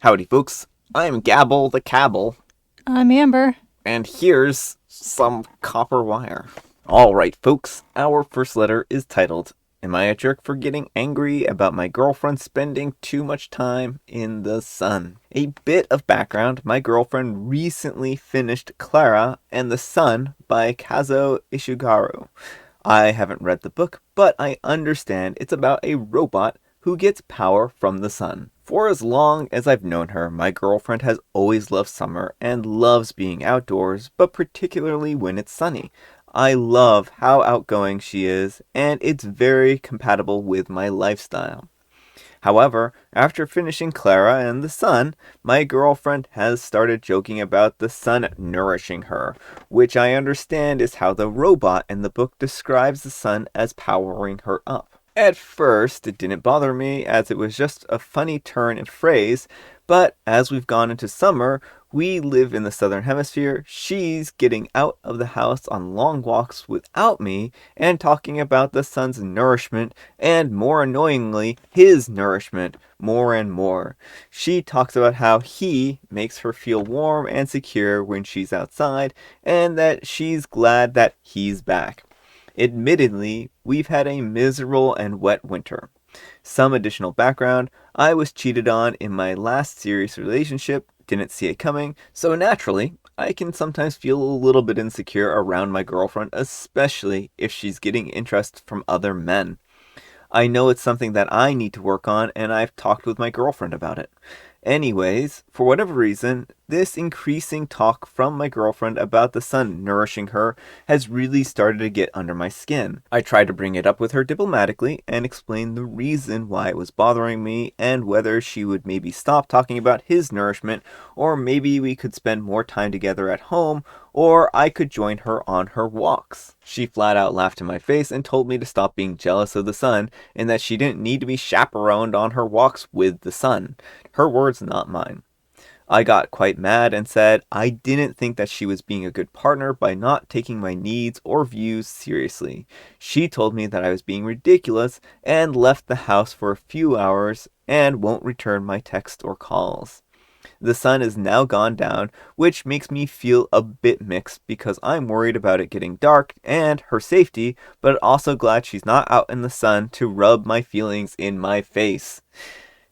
Howdy, folks. I'm Gabble the Cabble, I'm Amber. and here's some copper wire. Alright, folks, our first letter is titled, Am I a Jerk for Getting Angry About My Girlfriend Spending Too Much Time in the Sun? A bit of background, my girlfriend recently finished Clara and the Sun by Kazuo Ishiguro. I haven't read the book, but I understand it's about a robot who gets power from the sun. For as long as I've known her, my girlfriend has always loved summer and loves being outdoors, but particularly when it's sunny. I love how outgoing she is, and it's very compatible with my lifestyle. However, after finishing Clara and the sun, my girlfriend has started joking about the sun nourishing her, which I understand is how the robot in the book describes the sun as powering her up. At first, it didn't bother me as it was just a funny turn and phrase, but as we've gone into summer, we live in the southern hemisphere, she's getting out of the house on long walks without me and talking about the sun's nourishment and, more annoyingly, his nourishment more and more. She talks about how he makes her feel warm and secure when she's outside and that she's glad that he's back. Admittedly, we've had a miserable and wet winter. Some additional background, I was cheated on in my last serious relationship, didn't see it coming, so naturally, I can sometimes feel a little bit insecure around my girlfriend, especially if she's getting interest from other men. I know it's something that I need to work on, and I've talked with my girlfriend about it. Anyways, for whatever reason, this increasing talk from my girlfriend about the sun nourishing her has really started to get under my skin. I tried to bring it up with her diplomatically and explain the reason why it was bothering me and whether she would maybe stop talking about his nourishment, or maybe we could spend more time together at home, or I could join her on her walks. She flat out laughed in my face and told me to stop being jealous of the sun and that she didn't need to be chaperoned on her walks with the sun. Her words, not mine. I got quite mad and said I didn't think that she was being a good partner by not taking my needs or views seriously. She told me that I was being ridiculous and left the house for a few hours and won't return my text or calls. The sun is now gone down, which makes me feel a bit mixed because I'm worried about it getting dark and her safety, but also glad she's not out in the sun to rub my feelings in my face.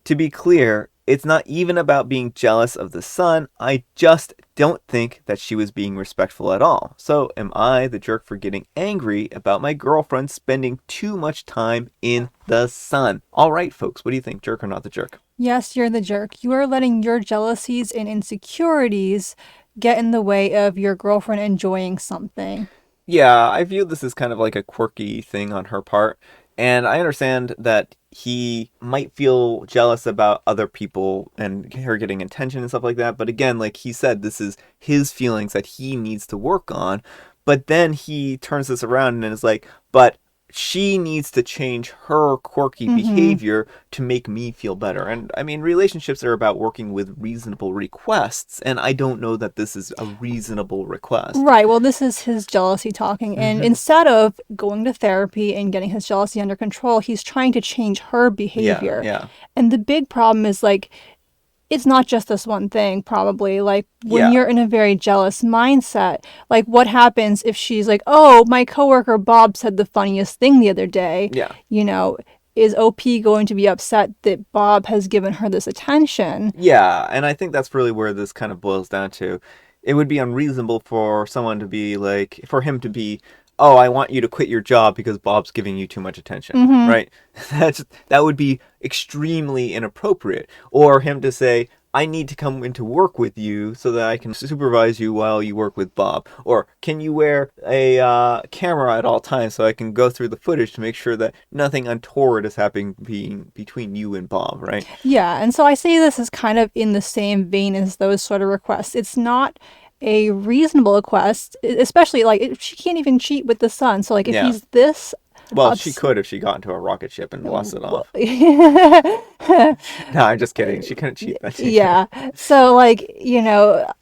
To be clear, it's not even about being jealous of the sun, I just don't think that she was being respectful at all. So am I the jerk for getting angry about my girlfriend spending too much time in the sun? Alright folks, what do you think, jerk or not the jerk? Yes, you're the jerk. You are letting your jealousies and insecurities get in the way of your girlfriend enjoying something. Yeah, I view this as kind of like a quirky thing on her part. And I understand that he might feel jealous about other people and her getting attention and stuff like that. But again, like he said, this is his feelings that he needs to work on. But then he turns this around and is like, but she needs to change her quirky Mm-hmm. behavior to make me feel better. And I mean, relationships are about working with reasonable requests. And I don't know that this is a reasonable request. Right. Well, this is his jealousy talking. And Hmm. instead of going to therapy and getting his jealousy under control, he's trying to change her Yeah, behavior. yeah. And the big problem is like, it's not just this one thing, probably. Like, when Yeah, you're in a very jealous mindset, like, what happens if she's like, oh, my coworker Bob said the funniest thing the other day? yeah. You know, is OP going to be upset that Bob has given her this attention? Yeah, and I think that's really where this kind of boils down to. It would be unreasonable for someone to be like, for him to be, oh, I want you to quit your job because Bob's giving you too much attention, Mm-hmm. right? That would be extremely inappropriate. Or him to say, I need to come into work with you so that I can supervise you while you work with Bob. Or can you wear a camera at all times so I can go through the footage to make sure that nothing untoward is happening between you and Bob, right? Yeah, and so I say this is kind of in the same vein as those sort of requests. It's not a reasonable request, especially like she can't even cheat with the sun. So like if Yeah. he's this Well, she ups could if she got into a rocket ship and lost it well, off. No, I'm just kidding. She couldn't cheat that either. yeah. So like,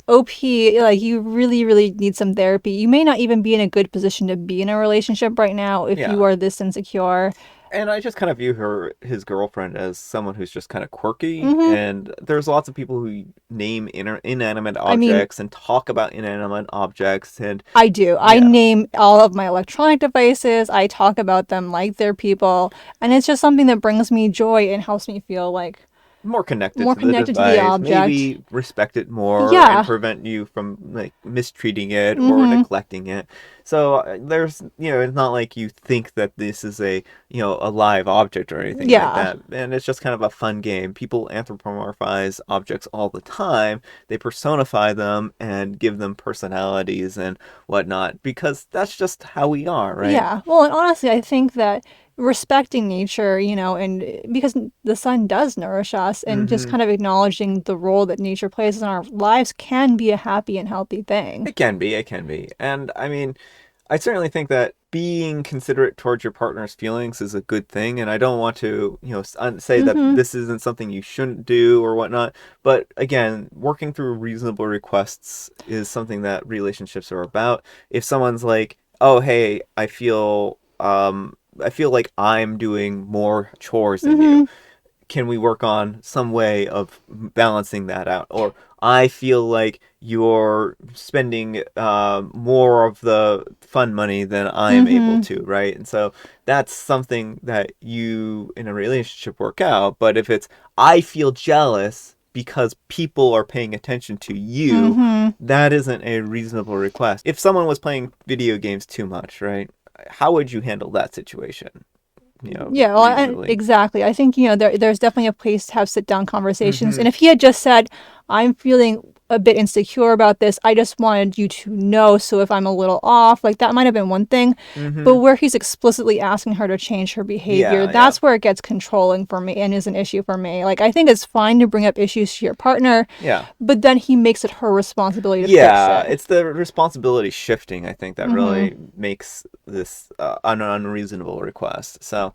OP, like you really, really need some therapy. You may not even be in a good position to be in a relationship right now if Yeah. you are this insecure. And I just kind of view his girlfriend, as someone who's just kind of quirky. Hmm. And there's lots of people who name inanimate I mean, objects and talk about inanimate objects. And I do. I yeah, name all of my electronic devices. I talk about them like they're people. And it's just something that brings me joy and helps me feel like more connected more to the connected to the device, object. maybe respect it more and Yeah. prevent you from like mistreating it or Hmm. neglecting it. So there's, it's not like you think that this is a live object or anything like Yeah. that. And it's just kind of a fun game. People anthropomorphize objects all the time. They personify them and give them personalities and whatnot because that's just how we are, right? Yeah. Well, and honestly, I think that respecting nature, and because the sun does nourish us, and just Mm-hmm. kind of acknowledging the role that nature plays in our lives can be a happy and healthy thing. It can be, it can be. And I mean, I certainly think that being considerate towards your partner's feelings is a good thing, and I don't want to, say that Mm-hmm. this isn't something you shouldn't do or whatnot. But again, working through reasonable requests is something that relationships are about. If someone's like, "Oh, hey, I feel like I'm doing more chores than you," Mm-hmm. can we work on some way of balancing that out? Or I feel like you're spending more of the fun money than I'm able Mm-hmm. to, right? And so that's something that you in a relationship work out. But if it's, I feel jealous because people are paying attention to you, Mm-hmm. that isn't a reasonable request. If someone was playing video games too much, right? How would you handle that situation? Yeah, well, Reasonably. exactly. I think, there's definitely a place to have sit down conversations. Mm-hmm. And if he had just said, I'm feeling a bit insecure about this, I just wanted you to know. So if I'm a little off, like that might have been one thing. But Mm-hmm. where he's explicitly asking her to change her behavior, Yeah, yeah. that's where it gets controlling for me and is an issue for me. Like, I think it's fine to bring up issues to your partner, Yeah. but then he makes it her responsibility to fix Yeah, it. it's the responsibility shifting, I think, that Mm-hmm. really makes this an unreasonable request. So,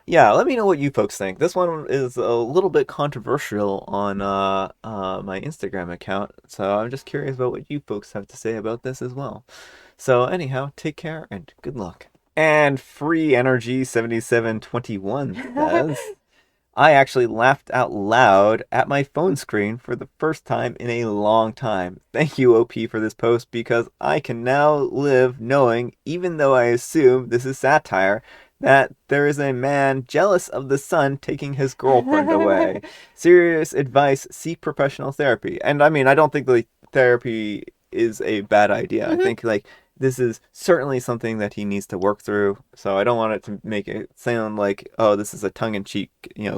yeah, let me know what you folks think. This one is a little bit controversial on my Instagram account, so I'm just curious about what you folks have to say about this as well. So, anyhow, take care and good luck. And Free Energy 7721 says, I actually laughed out loud at my phone screen for the first time in a long time. Thank you, OP, for this post because I can now live knowing, even though I assume this is satire, that there is a man jealous of the sun taking his girlfriend away. Serious advice, seek professional therapy. And I mean, I don't think the therapy is a bad idea. I Mm-hmm. think like this is certainly something that he needs to work through. So I don't want it to make it sound like, oh, this is a tongue-in-cheek,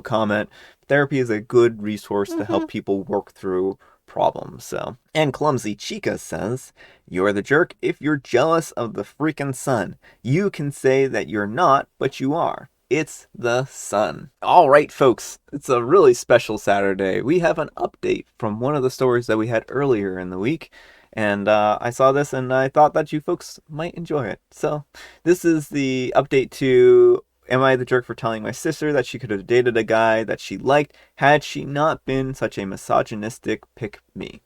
comment. Therapy is a good resource to Mm-hmm. help people work through problems. So, and Clumsy Chica says, "You're the jerk if you're jealous of the freaking sun. You can say that you're not, but you are." It's the sun. All right, folks, it's a really special Saturday. We have an update from one of the stories that we had earlier in the week. And I saw this and I thought that you folks might enjoy it. So, this is the update to Am I the jerk for telling my sister that she could have dated a guy that she liked had she not been such a misogynistic pick me?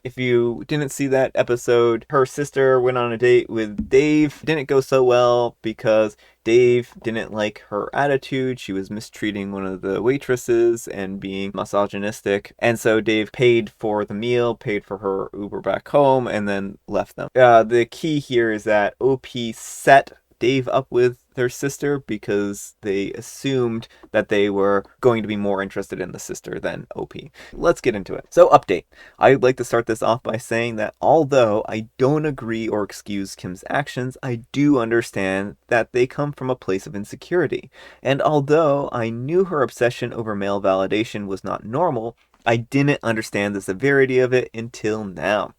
If you didn't see that episode, her sister went on a date with Dave. Didn't go so well because Dave didn't like her attitude. She was mistreating one of the waitresses and being misogynistic. And so Dave paid for the meal, paid for her Uber back home, and then left them. The key here is that OP set Dave up with their sister because they assumed that they were going to be more interested in the sister than OP. Let's get into it. So, update. I'd like to start this off by saying that although I don't agree or excuse Kim's actions, I do understand that they come from a place of insecurity. And although I knew her obsession over male validation was not normal, I didn't understand the severity of it until now.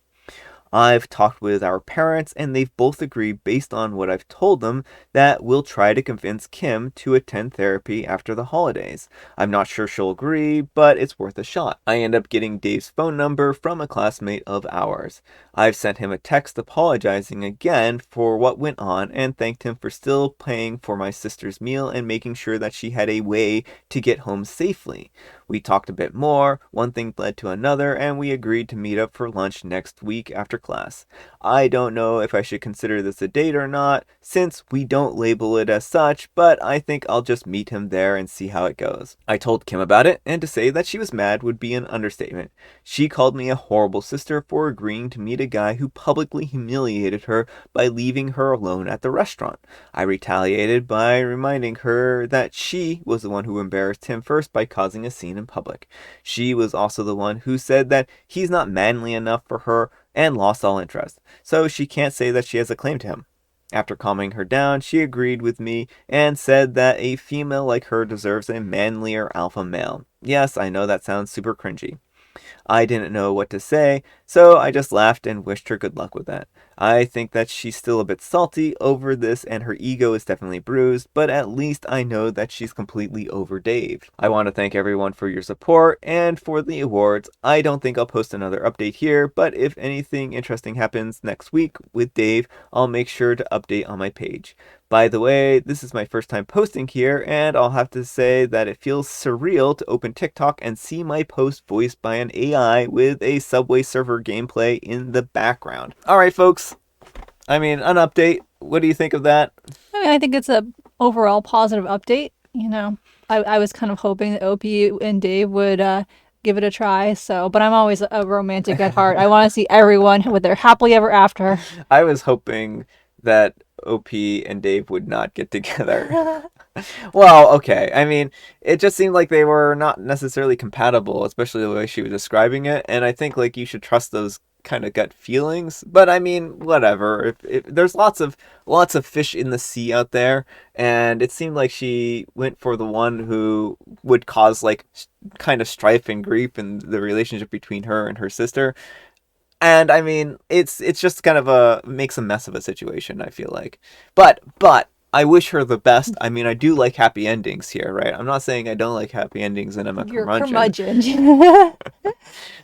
I've talked with our parents, and they've both agreed, based on what I've told them, that we'll try to convince Kim to attend therapy after the holidays. I'm not sure she'll agree, but it's worth a shot. I end up getting Dave's phone number from a classmate of ours. I've sent him a text apologizing again for what went on and thanked him for still paying for my sister's meal and making sure that she had a way to get home safely. We talked a bit more, one thing led to another, and we agreed to meet up for lunch next week after class. I don't know if I should consider this a date or not, since we don't label it as such, but I think I'll just meet him there and see how it goes. I told Kim about it, and to say that she was mad would be an understatement. She called me a horrible sister for agreeing to meet a guy who publicly humiliated her by leaving her alone at the restaurant. I retaliated by reminding her that she was the one who embarrassed him first by causing a scene in public. She was also the one who said that he's not manly enough for her and lost all interest, so she can't say that she has a claim to him. After calming her down, she agreed with me and said that a female like her deserves a manlier alpha male. Yes, I know that sounds super cringy. I didn't know what to say, so I just laughed and wished her good luck with that. I think that she's still a bit salty over this and her ego is definitely bruised, but at least I know that she's completely over Dave. I want to thank everyone for your support and for the awards. I don't think I'll post another update here, but if anything interesting happens next week with Dave, I'll make sure to update on my page. By the way, this is my first time posting here, and I'll have to say that it feels surreal to open TikTok and see my post voiced by an AI with a Subway Surfer gameplay in the background. Alright, folks. I mean, an update. What do you think of that? I mean, I think it's a overall positive update. You know, I was kind of hoping that OP and Dave would give it a try. So, but I'm always a romantic at heart. I want to see everyone with their happily ever after. I was hoping that OP and Dave would not get together. Well, okay. I mean, it just seemed like they were not necessarily compatible, especially the way she was describing it. And I think like you should trust those kind of gut feelings. But I mean, whatever. If there's lots of fish in the sea out there, and it seemed like she went for the one who would cause like kind of strife and grief in the relationship between her and her sister. And I mean, it's just kind of makes a mess of a situation, I feel like. But I wish her the best. I mean, I do like happy endings here, right? I'm not saying I don't like happy endings and I'm a You're curmudgeon. curmudgeon.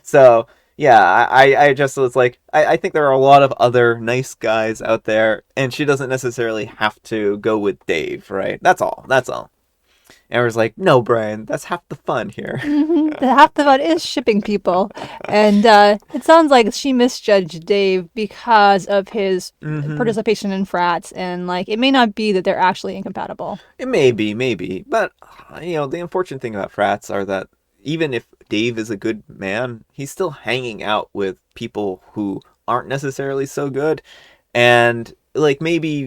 So, yeah, I just was like, I think there are a lot of other nice guys out there, and she doesn't necessarily have to go with Dave, right? That's all. That's all. And I was like, no, Brian, that's half the fun here. The half the fun is shipping people, and it sounds like she misjudged Dave because of his participation in frats, and like it may not be that they're actually incompatible. It may be, maybe. But, the unfortunate thing about frats are that even if Dave is a good man, he's still hanging out with people who aren't necessarily so good. And like maybe,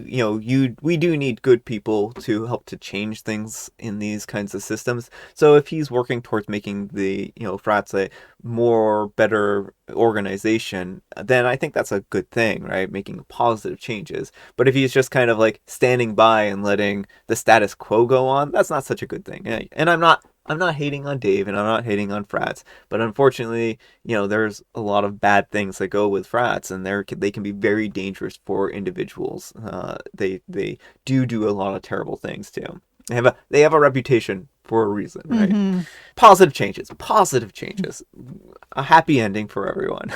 we do need good people to help to change things in these kinds of systems. So if he's working towards making the, frats a more better organization, then I think that's a good thing, right? Making positive changes. But if he's just kind of like standing by and letting the status quo go on, that's not such a good thing. And I'm not hating on Dave and I'm not hating on frats, but unfortunately, there's a lot of bad things that go with frats, and they can be very dangerous for individuals. They do a lot of terrible things too. They have a reputation for a reason, right? Mm-hmm. Positive changes, a happy ending for everyone.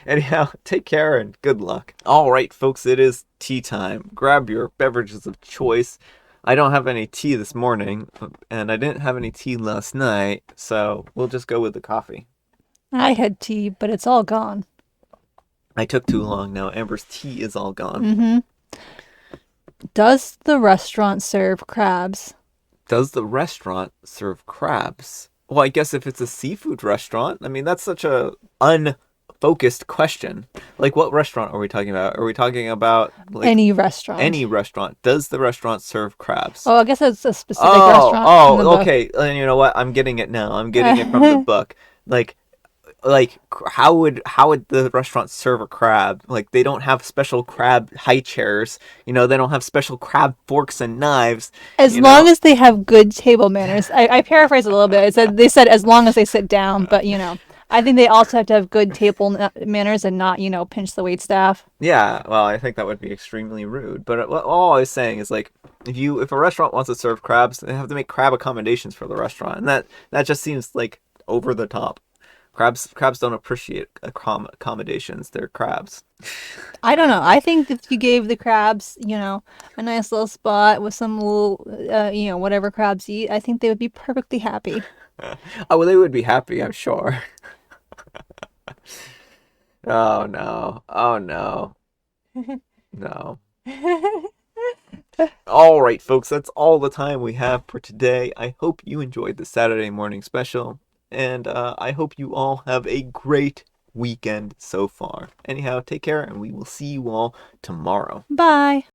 Anyhow, take care and good luck. All right, folks, it is tea time. Grab your beverages of choice. I don't have any tea this morning, and I didn't have any tea last night, so we'll just go with the coffee. I had tea, but it's all gone. I took too long now. Amber's tea is all gone. Mm-hmm. Does the restaurant serve crabs? Does the restaurant serve crabs? Well, I guess if it's a seafood restaurant, I mean, that's such a unfocused question. Like, what restaurant are we talking about? Are we talking about like Any restaurant. any restaurant? Does the restaurant serve crabs? Oh, I guess it's a specific restaurant. In the book. Okay. And you know what? I'm getting it now. I'm getting it from the book. Like how would the restaurant serve a crab? Like they don't have special crab high chairs. They don't have special crab forks and knives. As long as they have good table manners. I paraphrase a little bit. They said as long as they sit down, but I think they also have to have good table manners and not, pinch the wait staff. Yeah, well, I think that would be extremely rude. But all I was saying is like if a restaurant wants to serve crabs, they have to make crab accommodations for the restaurant, and that just seems like over the top. Crabs don't appreciate accommodations. They're crabs. I don't know. I think if you gave the crabs, a nice little spot with some little, whatever crabs eat, I think they would be perfectly happy. Oh, well, they would be happy, I'm sure. Oh no. Oh no. No. All right, folks, that's all the time we have for today. I hope you enjoyed the Saturday morning special, and I hope you all have a great weekend so far. Anyhow, take care, and we will see you all tomorrow. Bye.